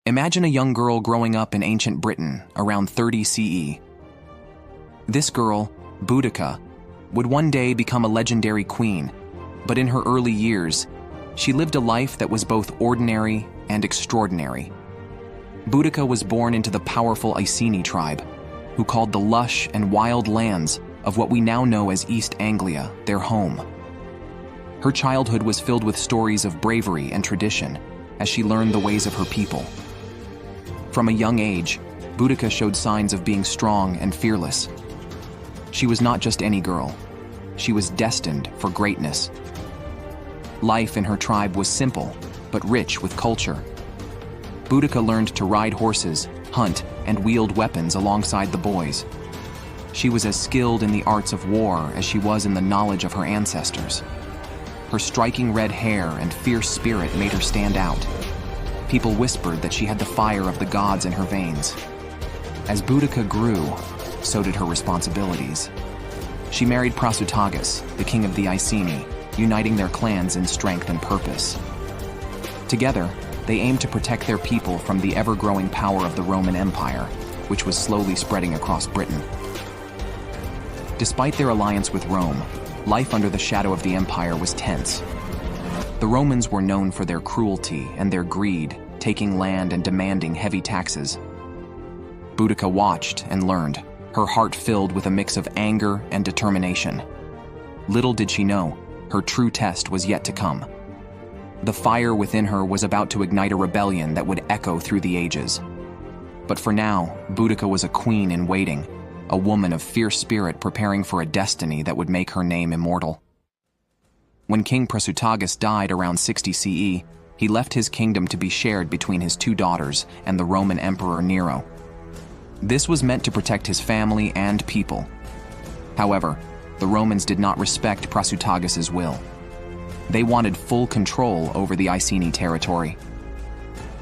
Imagine a young girl growing up in ancient Britain around 30 CE. This girl, Boudica, would one day become a legendary queen, but in her early years, she lived a life that was both ordinary and extraordinary. Boudica was born into the powerful Iceni tribe, who called the lush and wild lands of what we now know as East Anglia their home. Her childhood was filled with stories of bravery and tradition as she learned the ways of her people. From a young age, Boudica showed signs of being strong and fearless. She was not just any girl. She was destined for greatness. Life in her tribe was simple, but rich with culture. Boudica learned to ride horses, hunt, and wield weapons alongside the boys. She was as skilled in the arts of war as she was in the knowledge of her ancestors. Her striking red hair and fierce spirit made her stand out. People whispered that she had the fire of the gods in her veins. As Boudica grew, so did her responsibilities. She married Prasutagus, the king of the Iceni, uniting their clans in strength and purpose. Together, they aimed to protect their people from the ever-growing power of the Roman Empire, which was slowly spreading across Britain. Despite their alliance with Rome, life under the shadow of the empire was tense. The Romans were known for their cruelty and their greed, taking land and demanding heavy taxes. Boudica watched and learned, her heart filled with a mix of anger and determination. Little did she know, her true test was yet to come. The fire within her was about to ignite a rebellion that would echo through the ages. But for now, Boudica was a queen in waiting, a woman of fierce spirit preparing for a destiny that would make her name immortal. When King Prasutagus died around 60 CE, he left his kingdom to be shared between his two daughters and the Roman Emperor Nero. This was meant to protect his family and people. However, the Romans did not respect Prasutagus's will. They wanted full control over the Iceni territory.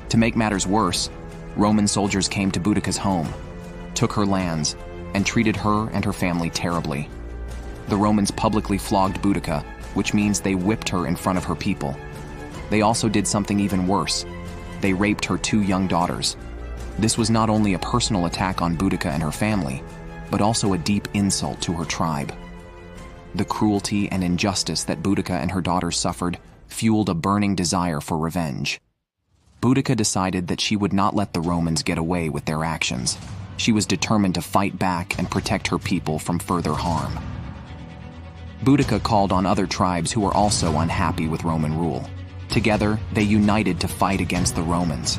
To make matters worse, Roman soldiers came to Boudica's home, took her lands, and treated her and her family terribly. The Romans publicly flogged Boudica, which means they whipped her in front of her people. They also did something even worse. They raped her two young daughters. This was not only a personal attack on Boudica and her family, but also a deep insult to her tribe. The cruelty and injustice that Boudica and her daughters suffered fueled a burning desire for revenge. Boudica decided that she would not let the Romans get away with their actions. She was determined to fight back and protect her people from further harm. Boudica called on other tribes who were also unhappy with Roman rule. Together, they united to fight against the Romans.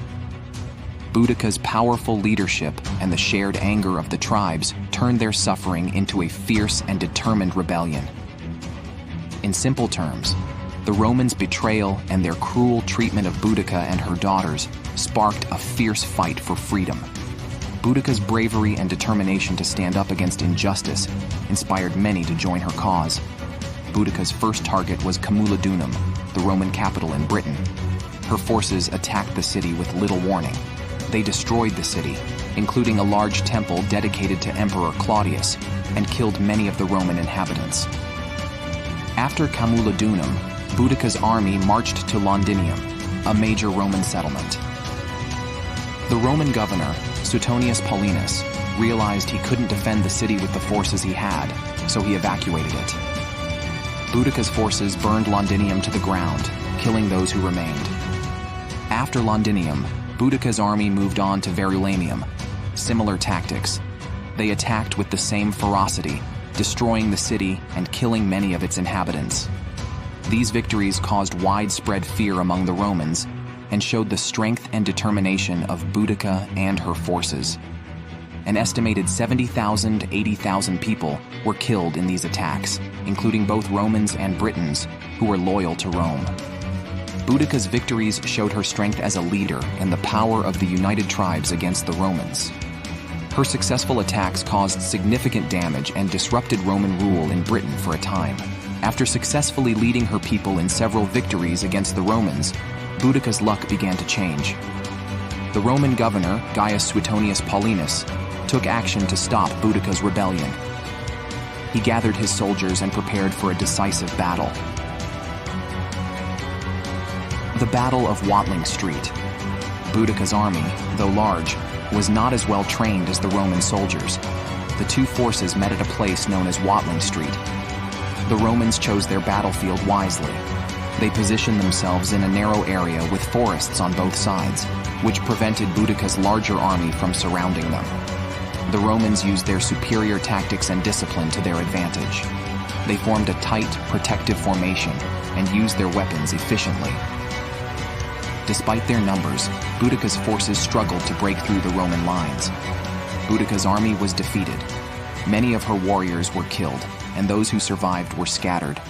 Boudica's powerful leadership and the shared anger of the tribes turned their suffering into a fierce and determined rebellion. In simple terms, the Romans' betrayal and their cruel treatment of Boudica and her daughters sparked a fierce fight for freedom. Boudica's bravery and determination to stand up against injustice inspired many to join her cause. Boudica's first target was Camulodunum, the Roman capital in Britain. Her forces attacked the city with little warning. They destroyed the city, including a large temple dedicated to Emperor Claudius, and killed many of the Roman inhabitants. After Camulodunum, Boudica's army marched to Londinium, a major Roman settlement. The Roman governor, Suetonius Paulinus, realized he couldn't defend the city with the forces he had, so he evacuated it. Boudica's forces burned Londinium to the ground, killing those who remained. After Londinium, Boudica's army moved on to Verulamium. Similar tactics. They attacked with the same ferocity, destroying the city and killing many of its inhabitants. These victories caused widespread fear among the Romans and showed the strength and determination of Boudica and her forces. An estimated 70,000 to 80,000 people were killed in these attacks, including both Romans and Britons who were loyal to Rome. Boudica's victories showed her strength as a leader and the power of the united tribes against the Romans. Her successful attacks caused significant damage and disrupted Roman rule in Britain for a time. After successfully leading her people in several victories against the Romans, Boudica's luck began to change. The Roman governor, Gaius Suetonius Paulinus, took action to stop Boudica's rebellion. He gathered his soldiers and prepared for a decisive battle. The Battle of Watling Street. Boudica's army, though large, was not as well trained as the Roman soldiers. The two forces met at a place known as Watling Street. The Romans chose their battlefield wisely. They positioned themselves in a narrow area with forests on both sides, which prevented Boudica's larger army from surrounding them. The Romans used their superior tactics and discipline to their advantage. They formed a tight, protective formation and used their weapons efficiently. Despite their numbers, Boudica's forces struggled to break through the Roman lines. Boudica's army was defeated. Many of her warriors were killed, and those who survived were scattered.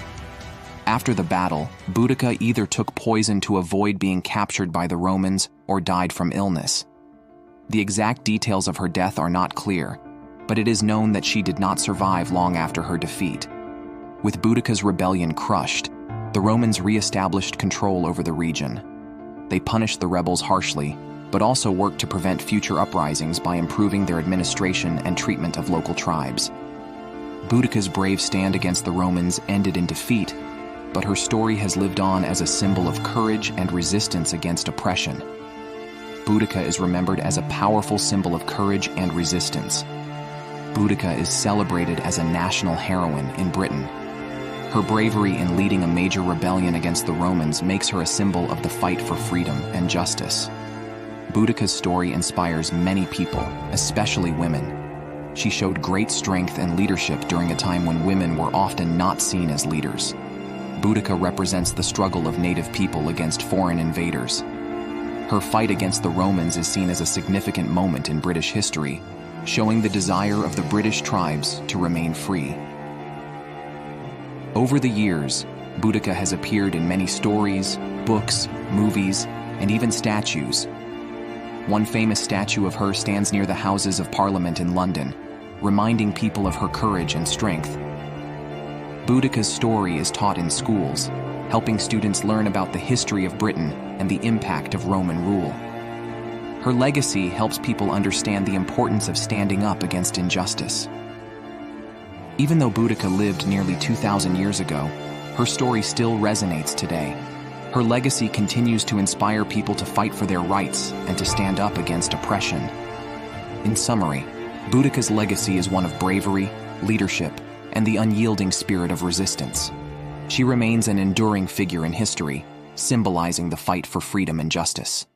After the battle, Boudica either took poison to avoid being captured by the Romans or died from illness. The exact details of her death are not clear, but it is known that she did not survive long after her defeat. With Boudica's rebellion crushed, the Romans re-established control over the region. They punished the rebels harshly, but also worked to prevent future uprisings by improving their administration and treatment of local tribes. Boudica's brave stand against the Romans ended in defeat, but her story has lived on as a symbol of courage and resistance against oppression. Boudica is remembered as a powerful symbol of courage and resistance. Boudica is celebrated as a national heroine in Britain. Her bravery in leading a major rebellion against the Romans makes her a symbol of the fight for freedom and justice. Boudica's story inspires many people, especially women. She showed great strength and leadership during a time when women were often not seen as leaders. Boudica represents the struggle of native people against foreign invaders. Her fight against the Romans is seen as a significant moment in British history, showing the desire of the British tribes to remain free. Over the years, Boudica has appeared in many stories, books, movies, and even statues. One famous statue of her stands near the Houses of Parliament in London, reminding people of her courage and strength. Boudica's story is taught in schools, helping students learn about the history of Britain and the impact of Roman rule. Her legacy helps people understand the importance of standing up against injustice. Even though Boudica lived nearly 2,000 years ago, her story still resonates today. Her legacy continues to inspire people to fight for their rights and to stand up against oppression. In summary, Boudica's legacy is one of bravery, leadership, and the unyielding spirit of resistance. She remains an enduring figure in history, symbolizing the fight for freedom and justice.